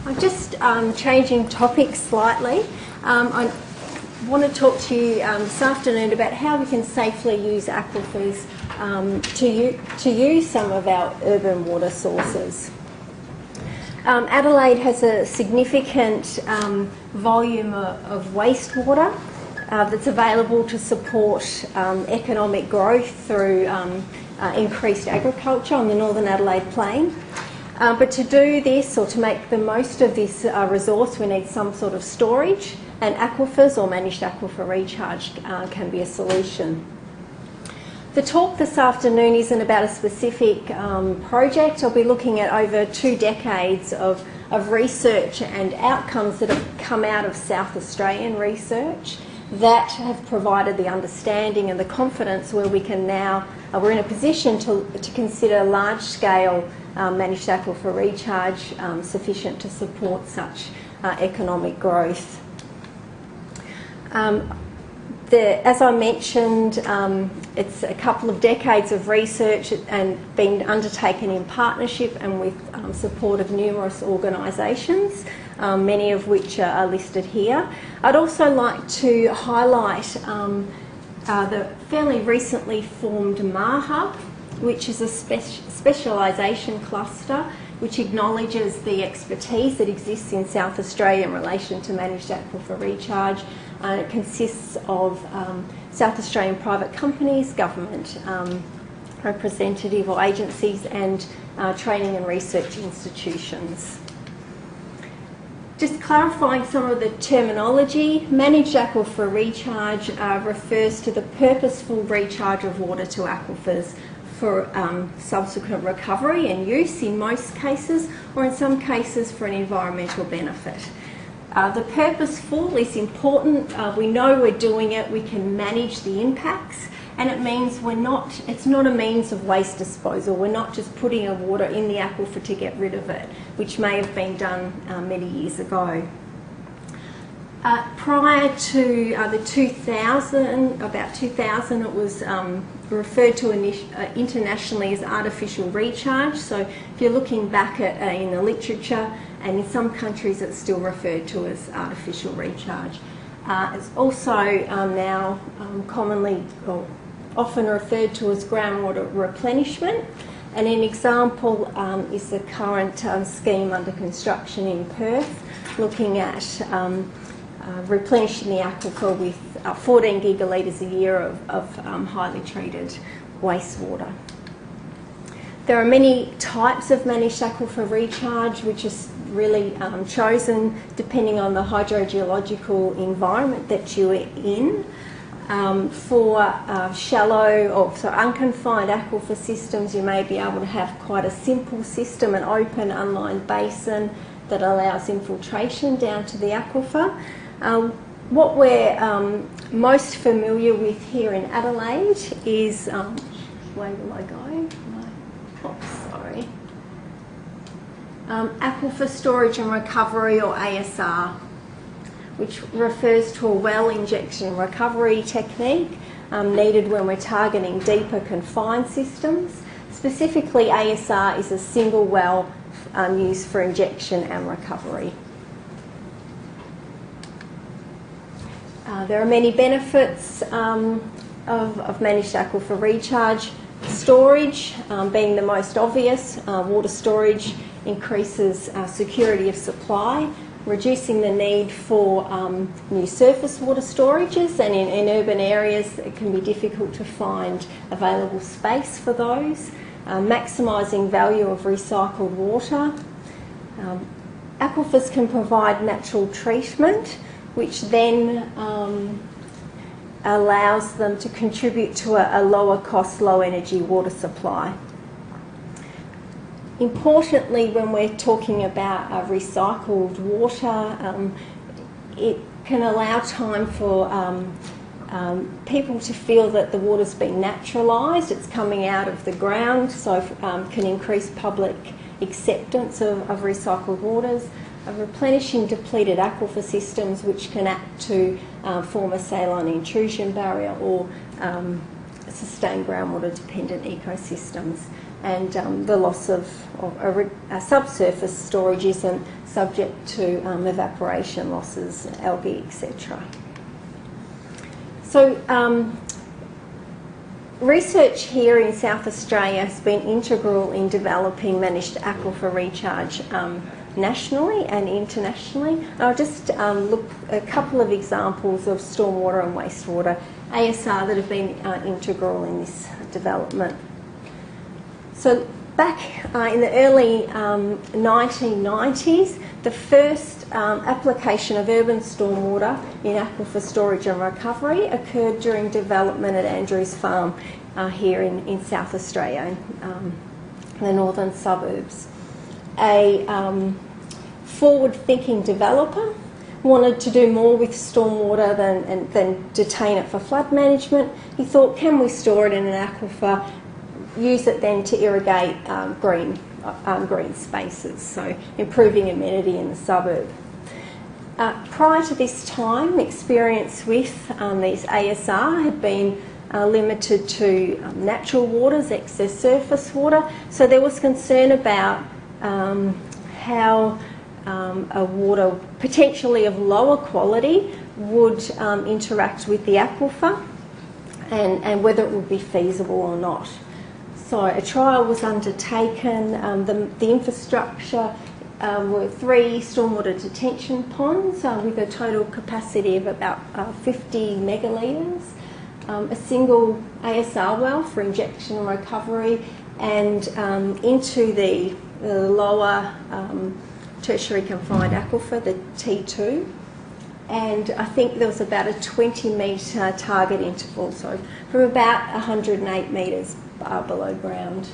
I'm just changing topics slightly. I want to talk to you this afternoon about how we can safely use aquifers to use some of our urban water sources. Adelaide has a significant volume of wastewater that's available to support economic growth through increased agriculture on the Northern Adelaide Plain. But to do this, or to make the most of this resource, we need some sort of storage, and aquifers or managed aquifer recharge can be a solution. The talk this afternoon isn't about a specific project. I'll be looking at over 2 decades of research and outcomes that have come out of South Australian research that have provided the understanding and the confidence where we can now, we're in a position to consider large-scale managed aquifer recharge sufficient to support such economic growth. As I mentioned, it's a couple of decades of research and been undertaken in partnership and with support of numerous organisations, many of which are listed here. I'd also like to highlight the fairly recently formed MAHUB, which is a specialisation cluster which acknowledges the expertise that exists in South Australia in relation to managed aquifer recharge. It consists of South Australian private companies, government representative or agencies, and training and research institutions. Just clarifying some of the terminology, managed aquifer recharge refers to the purposeful recharge of water to aquifers for subsequent recovery and use in most cases, or in some cases for an environmental benefit. The purposeful is important. We know we're doing it, we can manage the impacts, and it means it's not a means of waste disposal. We're not just putting our water in the aquifer to get rid of it, which may have been done many years ago. Prior to about 2000, it was referred to internationally as artificial recharge. So if you're looking back at in the literature, and in some countries it's still referred to as artificial recharge. It's also now commonly or often referred to as groundwater replenishment. And an example is the current scheme under construction in Perth, looking at replenishing the aquifer with 14 gigalitres a year of highly treated wastewater. There are many types of managed aquifer recharge, which is really chosen depending on the hydrogeological environment that you're in. For shallow or unconfined aquifer systems, you may be able to have quite a simple system, an open unlined basin that allows infiltration down to the aquifer. What we're most familiar with here in Adelaide is, where will I go? Sorry. Aquifer storage and recovery, or ASR, which refers to a well injection recovery technique needed when we're targeting deeper confined systems. Specifically, ASR is a single well used for injection and recovery. There are many benefits of managed aquifer recharge. Storage being the most obvious. Water storage increases security of supply, reducing the need for new surface water storages, and in urban areas it can be difficult to find available space for those. Maximising value of recycled water. Aquifers can provide natural treatment, which then allows them to contribute to a lower cost, low energy water supply. Importantly, when we're talking about recycled water, it can allow time for people to feel that the water's been naturalised, it's coming out of the ground, so can increase public acceptance of recycled waters. Replenishing depleted aquifer systems, which can act to form a saline intrusion barrier or sustain groundwater dependent ecosystems. And the loss of subsurface storage isn't subject to evaporation losses, algae, etc. So research here in South Australia has been integral in developing managed aquifer recharge nationally and internationally. And I'll just look at a couple of examples of stormwater and wastewater ASR that have been integral in this development. So back in the early 1990s, the first application of urban stormwater in aquifer storage and recovery occurred during development at Andrews Farm here in South Australia, in the northern suburbs. A forward-thinking developer wanted to do more with stormwater than detain it for flood management. He thought, can we store it in an aquifer, use it then to irrigate green spaces, so improving amenity in the suburb. Prior to this time, experience with these ASR had been limited to natural waters, excess surface water, so there was concern about how a water potentially of lower quality would interact with the aquifer and whether it would be feasible or not. So a trial was undertaken. The infrastructure were 3 stormwater detention ponds with a total capacity of about 50 megalitres, a single ASR well for injection and recovery, and into the lower tertiary confined aquifer, the T2. And I think there was about a 20 metre target interval, so from about 108 metres below ground.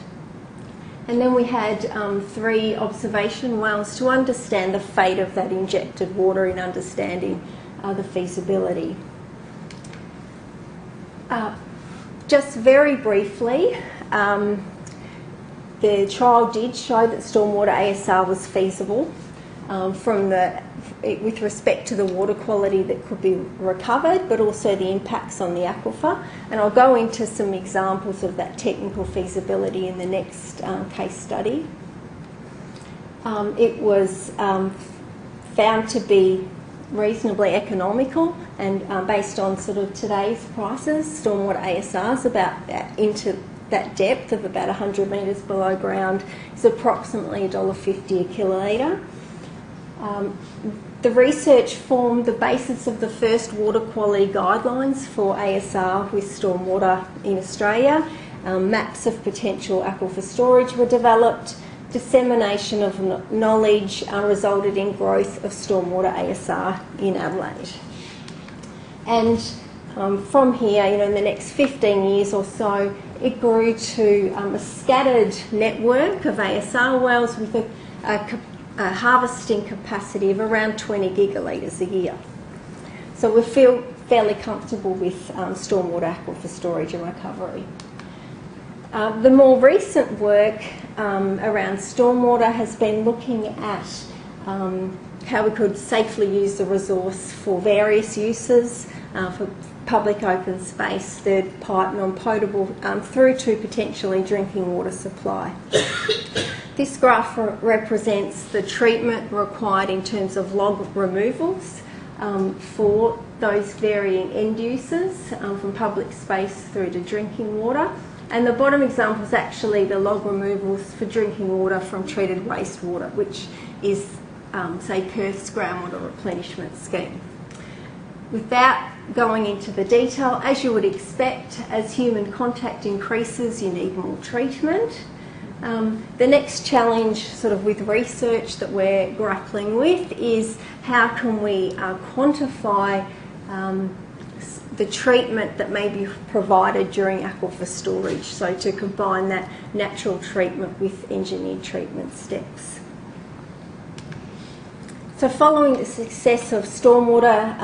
And then we had 3 observation wells to understand the fate of that injected water in understanding the feasibility. Just very briefly, the trial did show that stormwater ASR was feasible with respect to the water quality that could be recovered, but also the impacts on the aquifer. And I'll go into some examples of that technical feasibility in the next case study. It was found to be reasonably economical, and based on sort of today's prices, stormwater ASRs about into that depth of about 100 metres below ground is approximately $1.50 a kilolitre. The research formed the basis of the first water quality guidelines for ASR with stormwater in Australia. Maps of potential aquifer storage were developed. Dissemination of knowledge resulted in growth of stormwater ASR in Adelaide. And from here, in the next 15 years or so, it grew to a scattered network of ASR wells with a harvesting capacity of around 20 gigalitres a year. So we feel fairly comfortable with stormwater aquifer storage and recovery. The more recent work around stormwater has been looking at how we could safely use the resource for various uses, for public open space, third pipe, non-potable, through to potentially drinking water supply. This graph represents the treatment required in terms of log removals for those varying end uses, from public space through to drinking water. And the bottom example is actually the log removals for drinking water from treated wastewater, which is, say, Perth's groundwater replenishment scheme. Without going into the detail, as you would expect, as human contact increases, you need more treatment. The next challenge sort of with research that we're grappling with is how can we quantify the treatment that may be provided during aquifer storage, so to combine that natural treatment with engineered treatment steps. So following the success of stormwater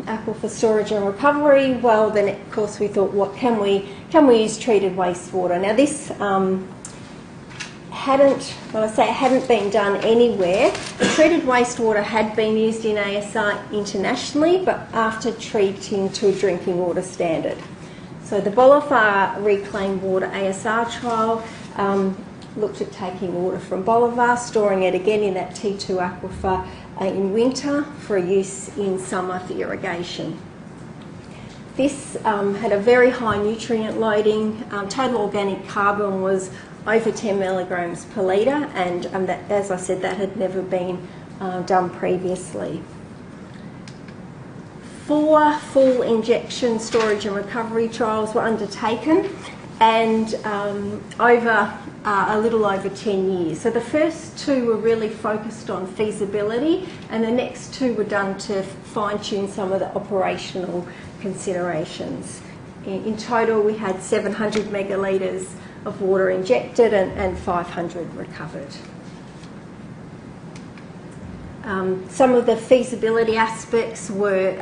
aquifer storage and recovery, well then of course we thought, what can we use treated wastewater? Now this hadn't been done anywhere. Treated wastewater had been used in ASR internationally, but after treating to a drinking water standard. So the Bolafar Reclaimed Water ASR trial looked at taking water from Bolivar, storing it again in that T2 aquifer in winter for use in summer for irrigation. This had a very high nutrient loading. Total organic carbon was over 10 milligrams per litre, and that, as I said, that had never been done previously. 4 full injection storage and recovery trials were undertaken, and over a little over 10 years. So the first 2 were really focused on feasibility, and the next 2 were done to fine-tune some of the operational considerations. In total, we had 700 megalitres of water injected and 500 recovered. Some of the feasibility aspects were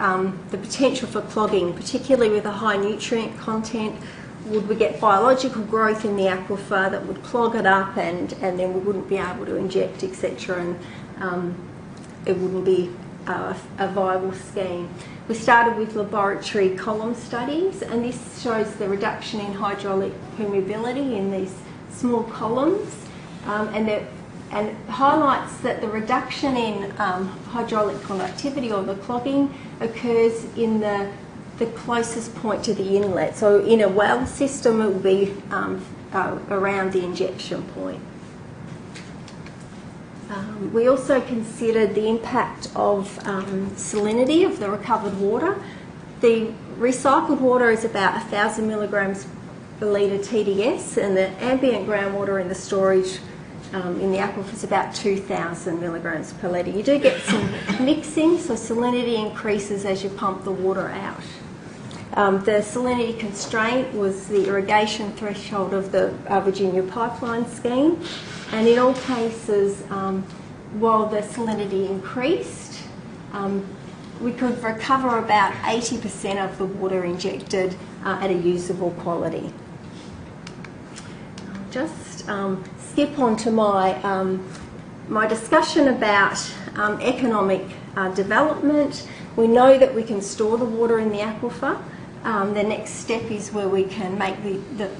the potential for clogging, particularly with a high nutrient content. Would we get biological growth in the aquifer that would clog it up, and then we wouldn't be able to inject, etc., and it wouldn't be a viable scheme. We started with laboratory column studies, and this shows the reduction in hydraulic permeability in these small columns, and highlights that the reduction in hydraulic conductivity or the clogging occurs in the closest point to the inlet. So in a well system, it will be around the injection point. We also considered the impact of salinity of the recovered water. The recycled water is about 1,000 milligrams per litre TDS, and the ambient groundwater in the storage in the aquifer is about 2,000 milligrams per litre. You do get some mixing, so salinity increases as you pump the water out. The salinity constraint was the irrigation threshold of the Virginia pipeline scheme, and in all cases, while the salinity increased, we could recover about 80% of the water injected at a usable quality. I'll just skip on to my discussion about economic development. We know that we can store the water in the aquifer. The next step is where we can make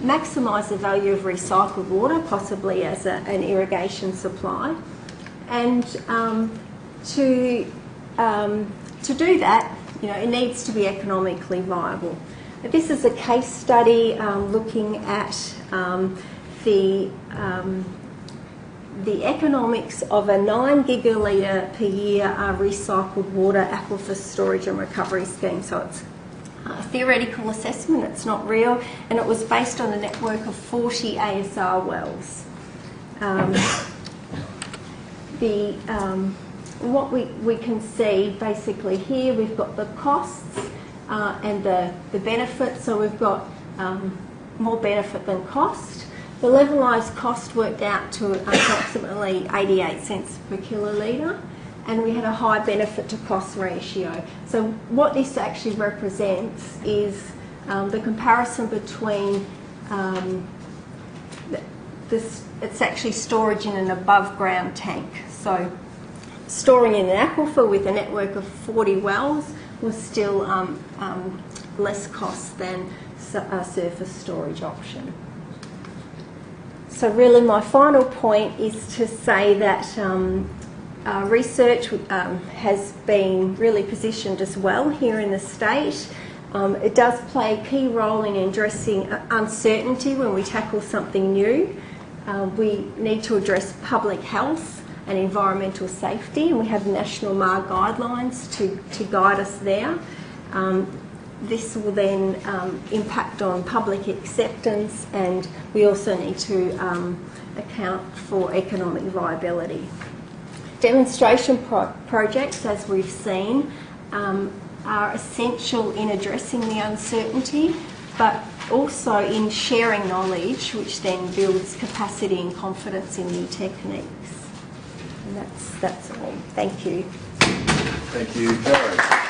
maximise the value of recycled water, possibly as an irrigation supply. And to do that, it needs to be economically viable. This is a case study looking at the economics of a 9 gigalitre per year recycled water aquifer storage and recovery scheme. So it's a theoretical assessment, it's not real, and it was based on a network of 40 ASR wells. What we can see basically here, we've got the costs and the benefits. So we've got more benefit than cost. The levelised cost worked out to approximately 88 cents per kilolitre, and we had a high benefit to cost ratio. So what this actually represents is the comparison between it's actually storage in an above ground tank. So storing in an aquifer with a network of 40 wells was still less cost than a surface storage option. So really my final point is to say that research has been really positioned as well here in the state. It does play a key role in addressing uncertainty when we tackle something new. We need to address public health and environmental safety, and we have national MAR guidelines to guide us there. This will then impact on public acceptance, and we also need to account for economic viability. Demonstration projects, as we've seen, are essential in addressing the uncertainty, but also in sharing knowledge, which then builds capacity and confidence in new techniques. And that's all. Thank you. Thank you, Joe.